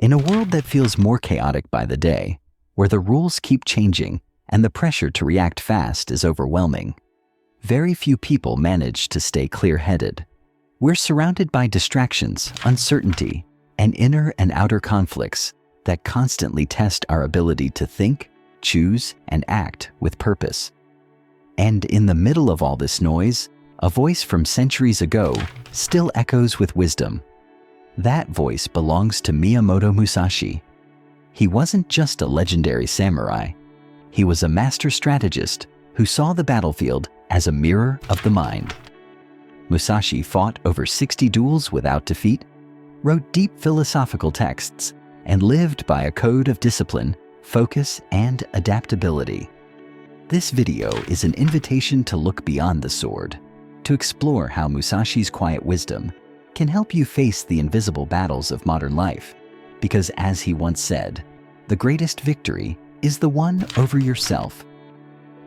In a world that feels more chaotic by the day, where the rules keep changing and the pressure to react fast is overwhelming, very few people manage to stay clear-headed. We're surrounded by distractions, uncertainty, and inner and outer conflicts that constantly test our ability to think, choose, and act with purpose. And in the middle of all this noise, a voice from centuries ago still echoes with wisdom. That voice belongs to Miyamoto Musashi. He wasn't just a legendary samurai. He was a master strategist who saw the battlefield as a mirror of the mind. Musashi fought over 60 duels without defeat, wrote deep philosophical texts, and lived by a code of discipline, focus, and adaptability. This video is an invitation to look beyond the sword, to explore how Musashi's quiet wisdom can help you face the invisible battles of modern life, because as he once said, the greatest victory is the one over yourself.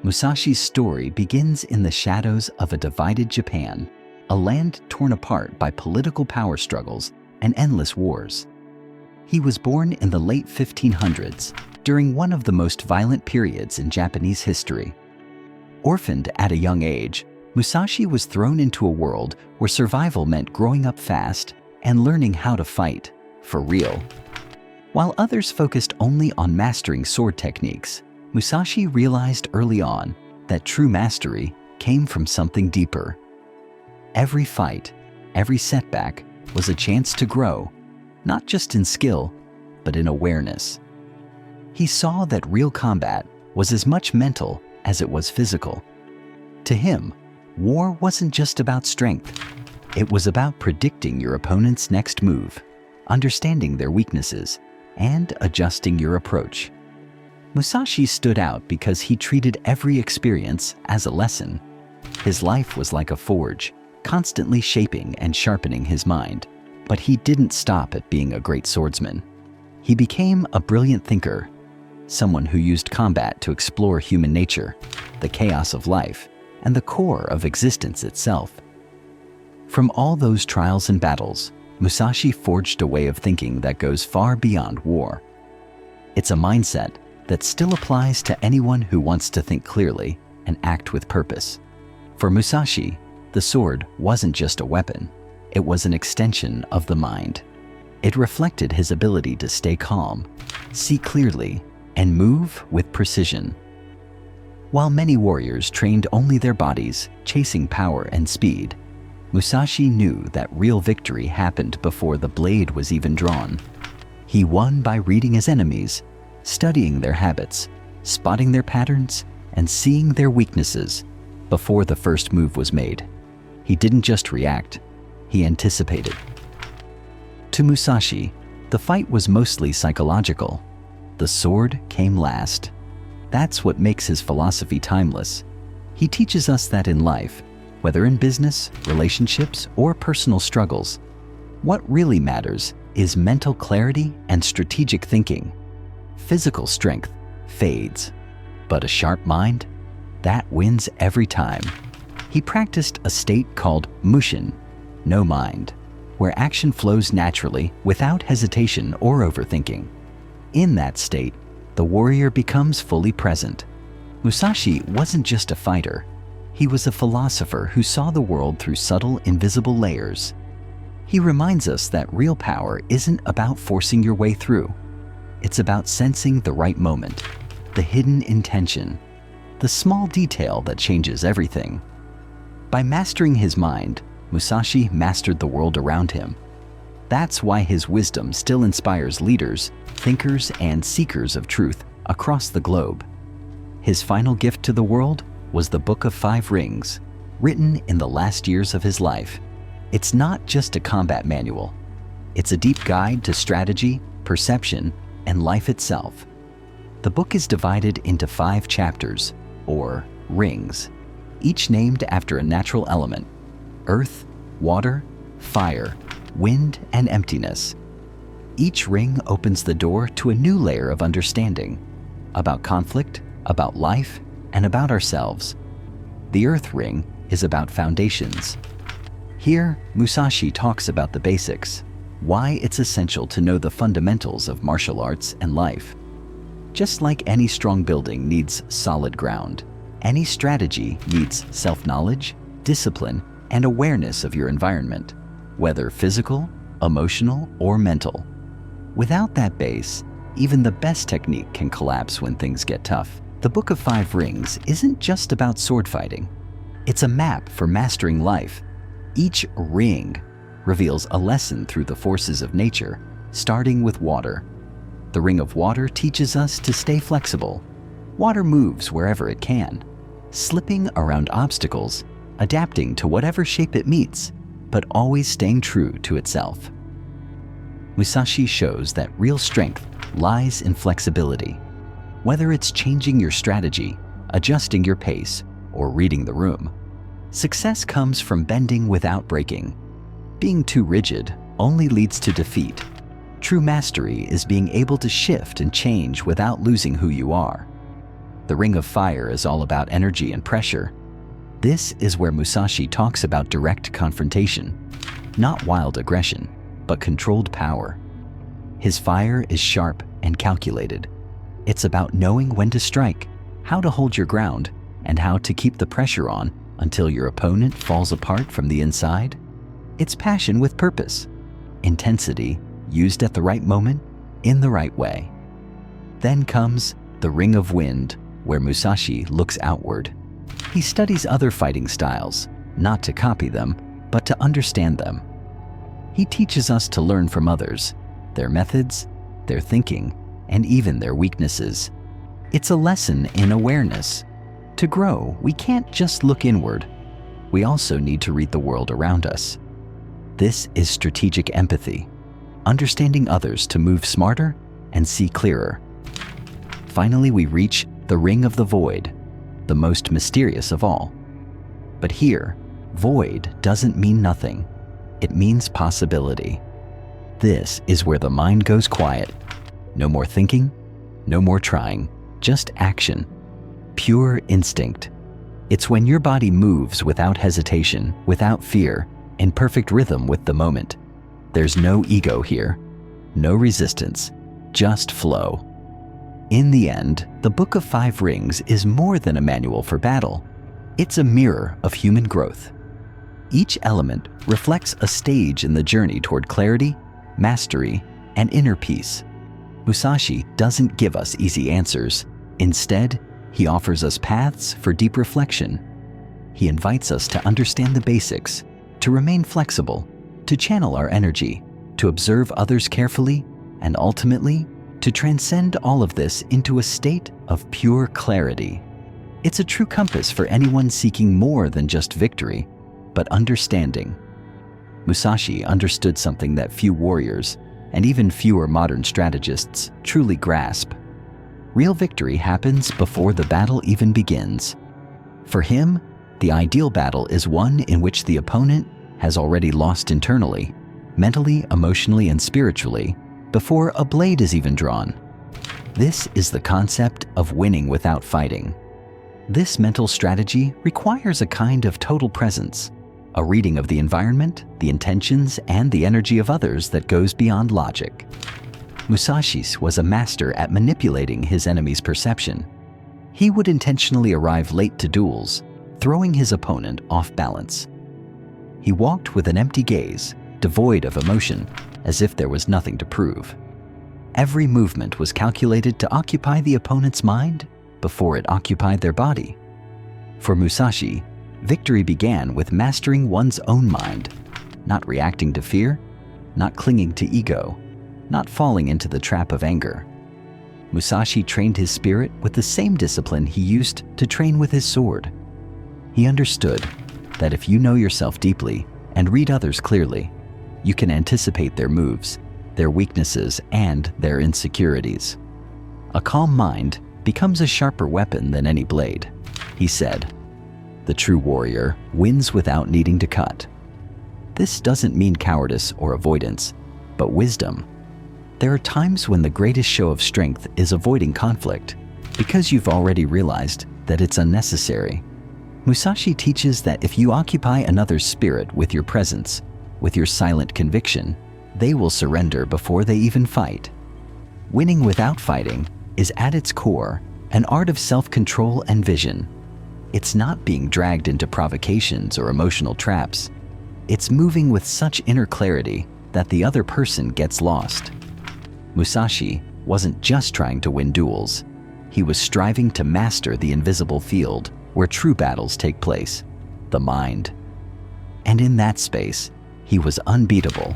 Musashi's story begins in the shadows of a divided Japan, a land torn apart by political power struggles and endless wars. He was born in the late 1500s, during one of the most violent periods in Japanese history. Orphaned at a young age, Musashi was thrown into a world where survival meant growing up fast and learning how to fight, for real. While others focused only on mastering sword techniques, Musashi realized early on that true mastery came from something deeper. Every fight, every setback was a chance to grow, not just in skill, but in awareness. He saw that real combat was as much mental as it was physical. To him, war wasn't just about strength. It was about predicting your opponent's next move, understanding their weaknesses, and adjusting your approach. Musashi stood out because he treated every experience as a lesson. His life was like a forge, constantly shaping and sharpening his mind. But he didn't stop at being a great swordsman. He became a brilliant thinker, someone who used combat to explore human nature, the chaos of life, and the core of existence itself. From all those trials and battles, Musashi forged a way of thinking that goes far beyond war. It's a mindset that still applies to anyone who wants to think clearly and act with purpose. For Musashi, the sword wasn't just a weapon. It was an extension of the mind. It reflected his ability to stay calm, see clearly, and move with precision. While many warriors trained only their bodies, chasing power and speed, Musashi knew that real victory happened before the blade was even drawn. He won by reading his enemies, studying their habits, spotting their patterns, and seeing their weaknesses before the first move was made. He didn't just react, he anticipated. To Musashi, the fight was mostly psychological. The sword came last. That's what makes his philosophy timeless. He teaches us that in life, whether in business, relationships, or personal struggles, what really matters is mental clarity and strategic thinking. Physical strength fades, but a sharp mind, that wins every time. He practiced a state called mushin, no mind, where action flows naturally without hesitation or overthinking. In that state, the warrior becomes fully present. Musashi wasn't just a fighter. He was a philosopher who saw the world through subtle, invisible layers. He reminds us that real power isn't about forcing your way through. It's about sensing the right moment, the hidden intention, the small detail that changes everything. By mastering his mind, Musashi mastered the world around him. That's why his wisdom still inspires leaders, thinkers, and seekers of truth across the globe. His final gift to the world was the Book of Five Rings, written in the last years of his life. It's not just a combat manual. It's a deep guide to strategy, perception, and life itself. The book is divided into 5 chapters, or rings, each named after a natural element: earth, water, fire, wind, and emptiness. Each ring opens the door to a new layer of understanding about conflict, about life, and about ourselves. The earth ring is about foundations. Here, Musashi talks about the basics: why it's essential to know the fundamentals of martial arts and life. Just like any strong building needs solid ground, any strategy needs self-knowledge, discipline, and awareness of your environment, whether physical, emotional, or mental. Without that base, even the best technique can collapse when things get tough. The Book of Five Rings isn't just about sword fighting. It's a map for mastering life. Each ring reveals a lesson through the forces of nature, starting with water. The Ring of Water teaches us to stay flexible. Water moves wherever it can, slipping around obstacles, adapting to whatever shape it meets, but always staying true to itself. Musashi shows that real strength lies in flexibility. Whether it's changing your strategy, adjusting your pace, or reading the room, success comes from bending without breaking. Being too rigid only leads to defeat. True mastery is being able to shift and change without losing who you are. The Ring of Fire is all about energy and pressure. This is where Musashi talks about direct confrontation, not wild aggression, but controlled power. His fire is sharp and calculated. It's about knowing when to strike, how to hold your ground, and how to keep the pressure on until your opponent falls apart from the inside. It's passion with purpose, intensity used at the right moment in the right way. Then comes the Ring of Wind, where Musashi looks outward. He studies other fighting styles, not to copy them, but to understand them. He teaches us to learn from others, their methods, their thinking, and even their weaknesses. It's a lesson in awareness. To grow, we can't just look inward. We also need to read the world around us. This is strategic empathy, understanding others to move smarter and see clearer. Finally, we reach the Ring of the Void, the most mysterious of all. But here, void doesn't mean nothing. It means possibility. This is where the mind goes quiet. No more thinking, no more trying, just action. Pure instinct. It's when your body moves without hesitation, without fear, in perfect rhythm with the moment. There's no ego here, no resistance, just flow. In the end, the Book of Five Rings is more than a manual for battle. It's a mirror of human growth. Each element reflects a stage in the journey toward clarity, mastery, and inner peace. Musashi doesn't give us easy answers. Instead, he offers us paths for deep reflection. He invites us to understand the basics, to remain flexible, to channel our energy, to observe others carefully, and ultimately, to transcend all of this into a state of pure clarity. It's a true compass for anyone seeking more than just victory, but understanding. Musashi understood something that few warriors, and even fewer modern strategists, truly grasp. Real victory happens before the battle even begins. For him, the ideal battle is one in which the opponent has already lost internally, mentally, emotionally, and spiritually, before a blade is even drawn. This is the concept of winning without fighting. This mental strategy requires a kind of total presence, a reading of the environment, the intentions, and the energy of others that goes beyond logic. Musashi was a master at manipulating his enemy's perception. He would intentionally arrive late to duels, throwing his opponent off balance. He walked with an empty gaze, devoid of emotion, as if there was nothing to prove. Every movement was calculated to occupy the opponent's mind before it occupied their body. For Musashi, victory began with mastering one's own mind, not reacting to fear, not clinging to ego, not falling into the trap of anger. Musashi trained his spirit with the same discipline he used to train with his sword. He understood that if you know yourself deeply and read others clearly, you can anticipate their moves, their weaknesses, and their insecurities. A calm mind becomes a sharper weapon than any blade, he said. The true warrior wins without needing to cut. This doesn't mean cowardice or avoidance, but wisdom. There are times when the greatest show of strength is avoiding conflict, because you've already realized that it's unnecessary. Musashi teaches that if you occupy another's spirit with your presence, with your silent conviction, they will surrender before they even fight. Winning without fighting is at its core an art of self-control and vision. It's not being dragged into provocations or emotional traps. It's moving with such inner clarity that the other person gets lost. Musashi wasn't just trying to win duels. He was striving to master the invisible field where true battles take place, the mind. And in that space, he was unbeatable.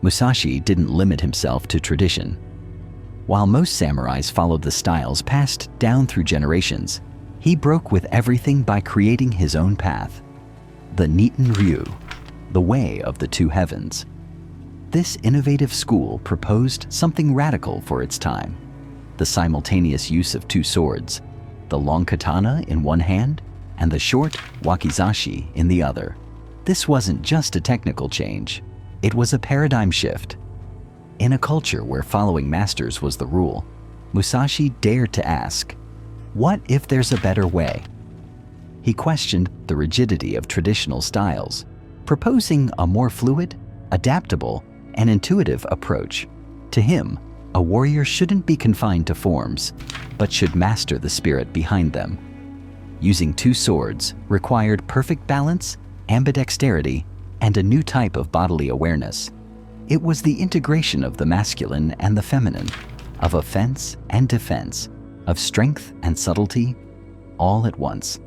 Musashi didn't limit himself to tradition. While most samurais followed the styles passed down through generations, he broke with everything by creating his own path. The Niten Ryu, the way of the two heavens. This innovative school proposed something radical for its time: the simultaneous use of two swords, the long katana in one hand and the short wakizashi in the other. This wasn't just a technical change, it was a paradigm shift. In a culture where following masters was the rule, Musashi dared to ask, what if there's a better way? He questioned the rigidity of traditional styles, proposing a more fluid, adaptable, and intuitive approach. To him, a warrior shouldn't be confined to forms, but should master the spirit behind them. Using two swords required perfect balance, ambidexterity, and a new type of bodily awareness. It was the integration of the masculine and the feminine, of offense and defense, of strength and subtlety, all at once.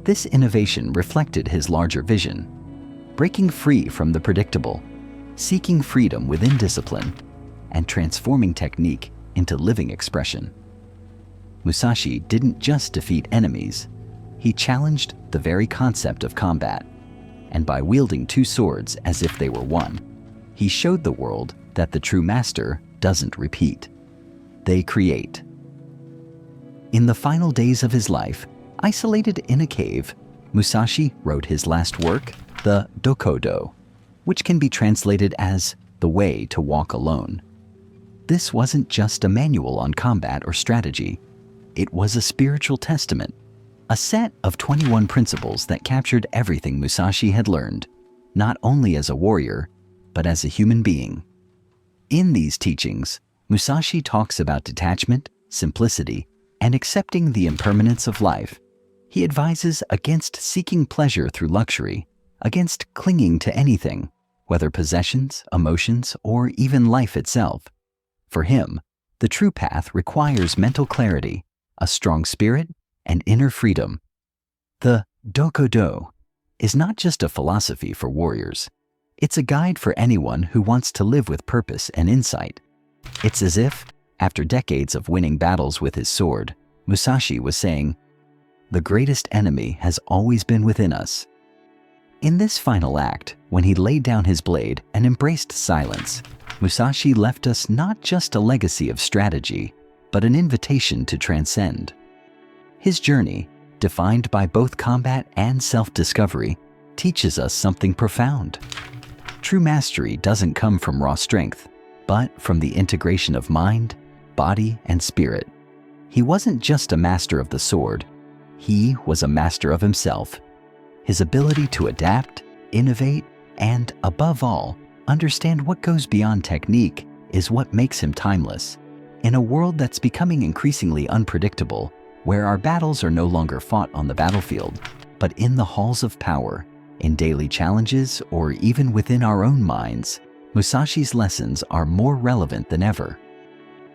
This innovation reflected his larger vision, breaking free from the predictable, seeking freedom within discipline, and transforming technique into living expression. Musashi didn't just defeat enemies, he challenged the very concept of combat, and by wielding two swords as if they were one, he showed the world that the true master doesn't repeat. They create. In the final days of his life, isolated in a cave, Musashi wrote his last work, the Dokkōdō, which can be translated as the way to walk alone. This wasn't just a manual on combat or strategy. It was a spiritual testament, a set of 21 principles that captured everything Musashi had learned, not only as a warrior, but as a human being. In these teachings, Musashi talks about detachment, simplicity, and accepting the impermanence of life. He advises against seeking pleasure through luxury, against clinging to anything, whether possessions, emotions, or even life itself. For him, the true path requires mental clarity, a strong spirit, and inner freedom. The Dokkōdō is not just a philosophy for warriors. It's a guide for anyone who wants to live with purpose and insight. It's as if, after decades of winning battles with his sword, Musashi was saying, "The greatest enemy has always been within us." In this final act, when he laid down his blade and embraced silence, Musashi left us not just a legacy of strategy, but an invitation to transcend. His journey, defined by both combat and self-discovery, teaches us something profound. True mastery doesn't come from raw strength, but from the integration of mind, body, and spirit. He wasn't just a master of the sword, he was a master of himself. His ability to adapt, innovate, and, above all, understand what goes beyond technique is what makes him timeless. In a world that's becoming increasingly unpredictable, where our battles are no longer fought on the battlefield, but in the halls of power, in daily challenges, or even within our own minds, Musashi's lessons are more relevant than ever.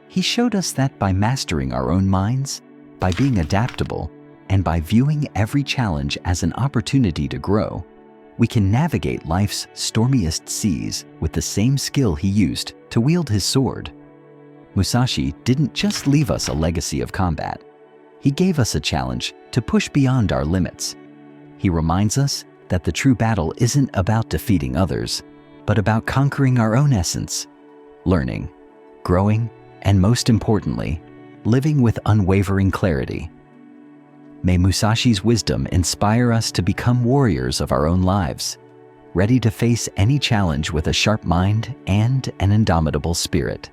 He showed us that by mastering our own minds, by being adaptable, and by viewing every challenge as an opportunity to grow, we can navigate life's stormiest seas with the same skill he used to wield his sword. Musashi didn't just leave us a legacy of combat. He gave us a challenge to push beyond our limits. He reminds us that the true battle isn't about defeating others, but about conquering our own essence, learning, growing, and most importantly, living with unwavering clarity. May Musashi's wisdom inspire us to become warriors of our own lives, ready to face any challenge with a sharp mind and an indomitable spirit.